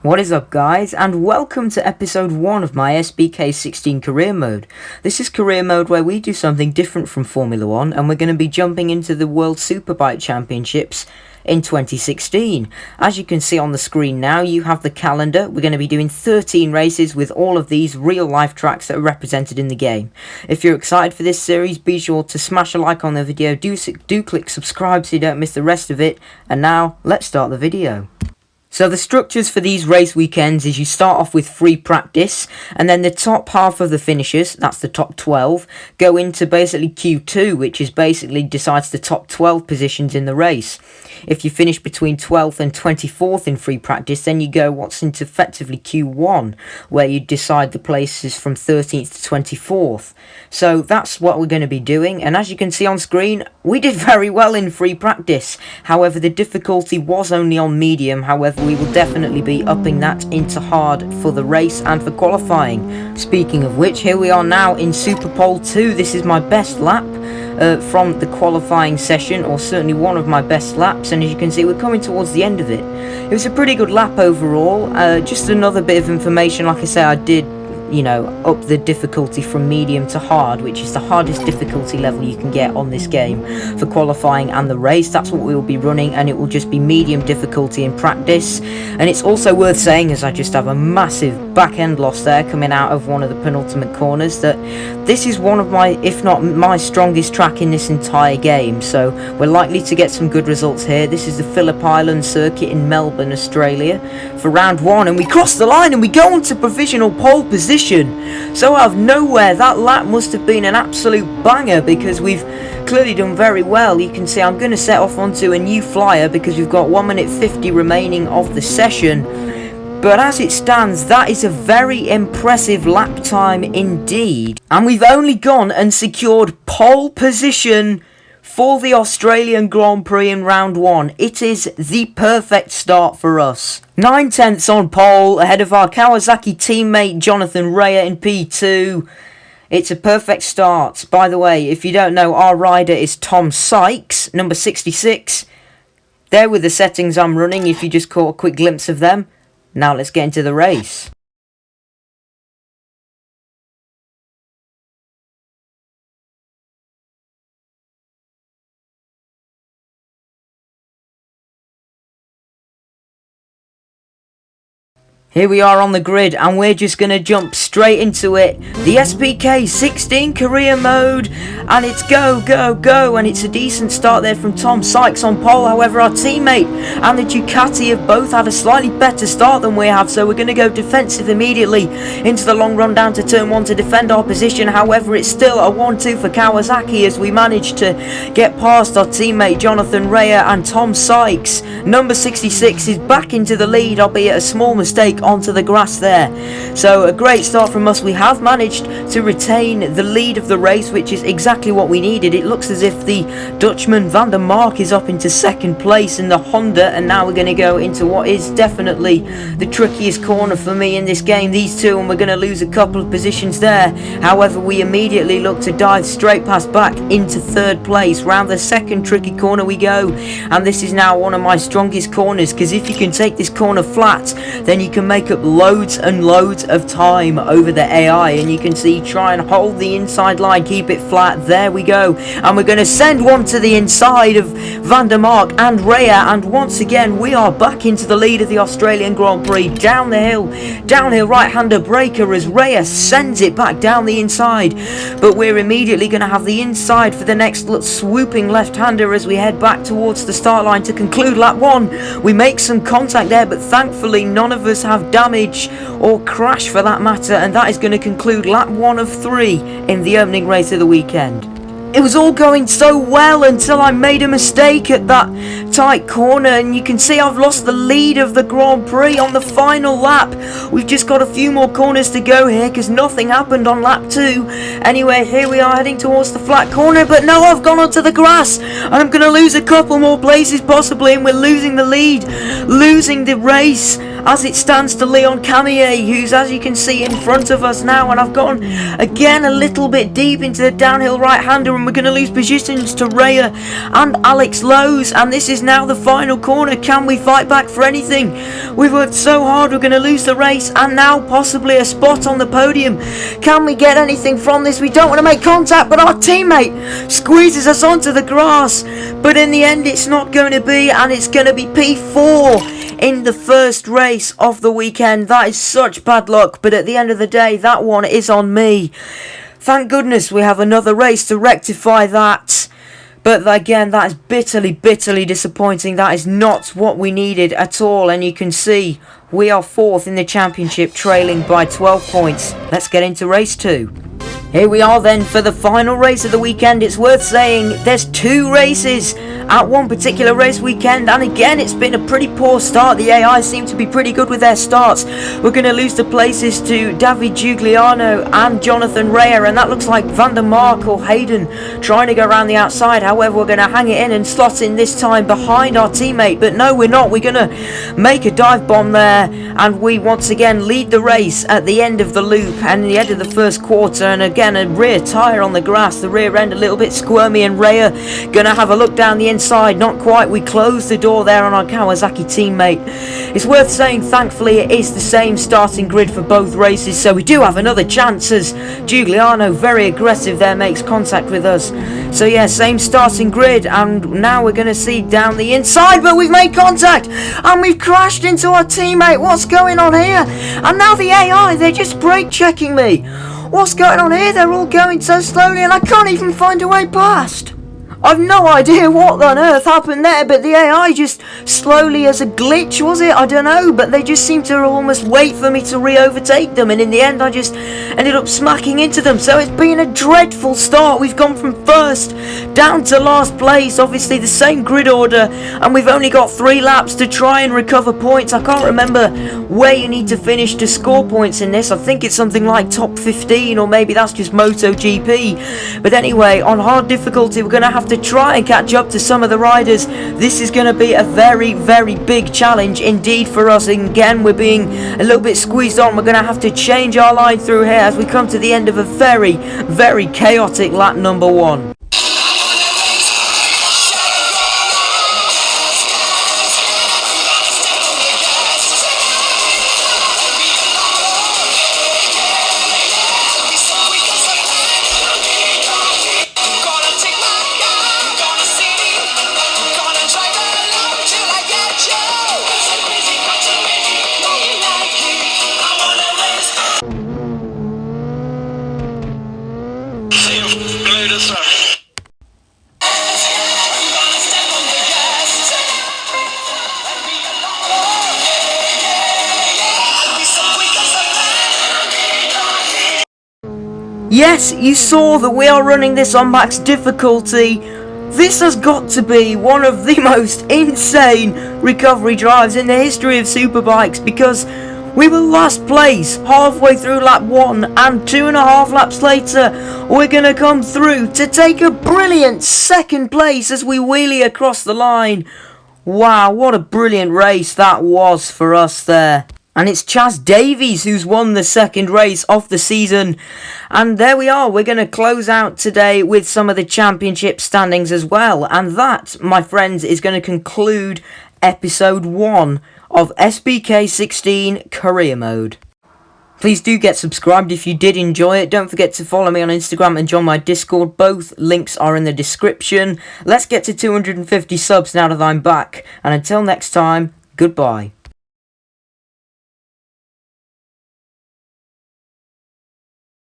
What is up, guys, and welcome to episode 1 of my SBK16 career mode. This is career mode where we do something different from Formula 1 and we're going to be jumping into the World Superbike Championships in 2016. As you can see on the screen now, you have the calendar. We're going to be doing 13 races with all of these real life tracks that are represented in the game. If you're excited for this series, be sure to smash a like on the video, do click subscribe so you don't miss the rest of it, and now let's start the video. So the structures for these race weekends is you start off with free practice, and then the top half of the finishers, that's the top 12, go into basically Q2, which is basically decides the top 12 positions in the race. If you finish between 12th and 24th in free practice, then you go what's into effectively Q1, where you decide the places from 13th to 24th. So that's what we're going to be doing, and as you can see on screen, we did very well in free practice. However, the difficulty was only on medium. However, we will definitely be upping that into hard for the race and for qualifying. Speaking of which, here we are now in Super Pole 2. This is my best lap from the qualifying session, or certainly one of my best laps, and as you can see, we're coming towards the end of it. It was a pretty good lap overall. Just another bit of information, like I say, I did up the difficulty from medium to hard, which is the hardest difficulty level you can get on this game for qualifying and the race. That's what we will be running, and it will just be medium difficulty in practice. And it's also worth saying, as I just have a massive back end loss there coming out of one of the penultimate corners, that this is one of my, if not my strongest track in this entire game, so we're likely to get some good results here. This is the Phillip Island circuit in Melbourne, Australia for round 1, and we cross the line and we go on to provisional pole position. So out of nowhere, that lap must have been an absolute banger, because we've clearly done very well. You can see I'm going to set off onto a new flyer because we've got 1 minute 50 remaining of the session. But as it stands, that is a very impressive lap time indeed. And we've only gone and secured pole position for the Australian Grand Prix in round 1. It is the perfect start for us. 9/10 on pole, ahead of our Kawasaki teammate Jonathan Rea in P2. It's a perfect start. By the way, if you don't know, our rider is Tom Sykes, number 66. There with the settings I'm running, if you just caught a quick glimpse of them. Now let's get into the race. Here we are on the grid, and we're just going to jump straight into it. The SBK16 career mode, and it's go, go, go, and it's a decent start there from Tom Sykes on pole. However, our teammate and the Ducati have both had a slightly better start than we have, so we're going to go defensive immediately into the long run down to turn 1 to defend our position. However, it's still a 1-2 for Kawasaki as we manage to get past our teammate Jonathan Rea, and Tom Sykes, number 66, is back into the lead, albeit a small mistake onto the grass there. So a great start from us. We have managed to retain the lead of the race, which is exactly what we needed. It looks as if the Dutchman Van der Mark is up into second place in the Honda, and now we're going to go into what is definitely the trickiest corner for me in this game, these two, and we're going to lose a couple of positions there. However, we immediately look to dive straight past back into third place. Round the second tricky corner we go, and this is now one of my strongest corners, because if you can take this corner flat, then you can make up loads and loads of time over the AI, and you can see try and hold the inside line, keep it flat. There we go, and we're going to send one to the inside of Van der Mark and Rea, and once again we are back into the lead of the Australian Grand Prix. Down the hill, downhill right-hander breaker as Rea sends it back down the inside, but we're immediately going to have the inside for the next swooping left-hander as we head back towards the start line to conclude lap 1. We make some contact there, but thankfully none of us have damage or crash for that matter, and that is going to conclude lap 1 of 3 in the opening race of the weekend. It was all going so well until I made a mistake at that tight corner, and you can see I've lost the lead of the Grand Prix on the final lap. We've just got a few more corners to go here because nothing happened on lap 2. Anyway, here we are heading towards the flat corner, but no, I've gone onto the grass and I'm going to lose a couple more places possibly, and we're losing the lead, losing the race. as it stands to Leon Camier, who's, as you can see, in front of us now. And I've gone again a little bit deep into the downhill right-hander, and and we're going to lose positions to Raya and Alex Lowe's, and this is now the final corner. Can we fight back for anything? We've worked so hard, we're going to lose the race, and now possibly a spot on the podium. Can we get anything from this? We don't want to make contact, but our teammate squeezes us onto the grass, but in the end it's not going to be, and it's going to be P4 in the first race of the weekend. That is such bad luck, but at the end of the day, that one is on me. Thank goodness we have another race to rectify that. But again, that is bitterly disappointing. That is not what we needed at all. And you can see we are 4th in the championship, trailing by 12 points. Let's get into race 2. Here we are then for the final race of the weekend. It's worth saying there's 2 races at one particular race weekend, and again it's been a pretty poor start. The AI seem to be pretty good with their starts. We're going to lose the places to David Giuliano and Jonathan Raya, and that looks like Van der Mark or Hayden trying to go around the outside. However, we're going to hang it in and slot in this time behind our teammate, but no, we're not. We're going to make a dive bomb there, and we once again lead the race at the end of the loop and the end of the first quarter. And again, a rear tyre on the grass, the rear end a little bit squirmy, and Raya going to have a look down the inside. Not quite. We closed the door there on our Kawasaki teammate. It's worth saying, thankfully, it is the same starting grid for both races, so we do have another chance as Giuliano, very aggressive there, makes contact with us. So yeah, same starting grid, and now we're going to see down the inside, but we've made contact and we've crashed into our teammate. What's going on here? And now the AI, they're just brake checking me. What's going on here? They're all going so slowly and I can't even find a way past. I've no idea what on earth happened there, but the AI just slowly, as a glitch, was it? I don't know, but they just seemed to almost wait for me to re-overtake them, and in the end I just ended up smacking into them. So it's been a dreadful start. We've gone from first down to last place, obviously the same grid order, and we've only got 3 laps to try and recover points. I can't remember where you need to finish to score points in this. I think it's something like top 15, or maybe that's just MotoGP. But anyway, on hard difficulty, we're going to have to try and catch up to some of the riders. This is going to be a very big challenge indeed for us. And again, we're being a little bit squeezed on. We're going to have to change our line through here as we come to the end of a very chaotic lap number 1. Yes, you saw that we are running this on max difficulty. This has got to be one of the most insane recovery drives in the history of superbikes, because we were last place halfway through lap 1, and 2.5 laps later we're going to come through to take a brilliant 2nd place as we wheelie across the line. Wow, what a brilliant race that was for us there. And it's Chaz Davies who's won the 2nd race of the season. And there we are. We're going to close out today with some of the championship standings as well. And that, my friends, is going to conclude episode 1 of SBK16 Career Mode. Please do get subscribed if you did enjoy it. Don't forget to follow me on Instagram and join my Discord. Both links are in the description. Let's get to 250 subs now that I'm back. And until next time, goodbye.